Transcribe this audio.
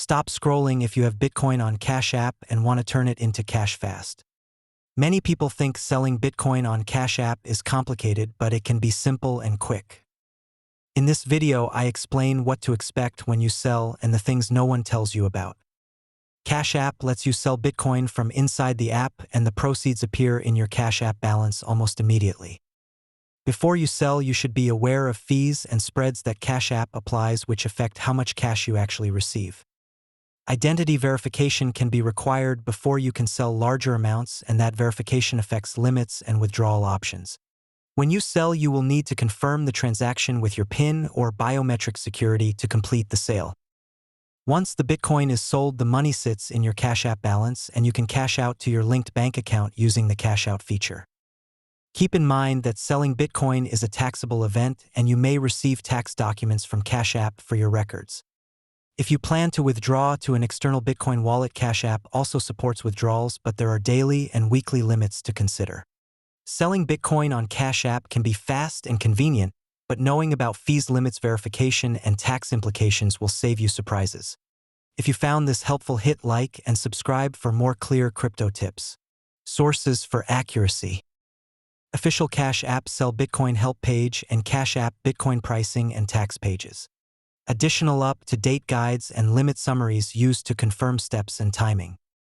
Stop scrolling if you have Bitcoin on Cash App and want to turn it into cash fast. Many people think selling Bitcoin on Cash App is complicated, but it can be simple and quick. In this video, I explain what to expect when you sell and the things no one tells you about. Cash App lets you sell Bitcoin from inside the app, and the proceeds appear in your Cash App balance almost immediately. Before you sell, you should be aware of fees and spreads that Cash App applies, which affect how much cash you actually receive. Identity verification can be required before you can sell larger amounts, and that verification affects limits and withdrawal options. When you sell, you will need to confirm the transaction with your PIN or biometric security to complete the sale. Once the Bitcoin is sold, the money sits in your Cash App balance, and you can cash out to your linked bank account using the Cash Out feature. Keep in mind that selling Bitcoin is a taxable event, and you may receive tax documents from Cash App for your records. If you plan to withdraw to an external Bitcoin wallet, Cash App also supports withdrawals, but there are daily and weekly limits to consider. Selling Bitcoin on Cash App can be fast and convenient, but knowing about fees, limits, verification, and tax implications will save you surprises. If you found this helpful, hit like and subscribe for more clear crypto tips. Sources for accuracy: Official Cash App Sell Bitcoin Help page and Cash App Bitcoin pricing and tax pages. Additional up-to-date guides and limit summaries used to confirm steps and timing.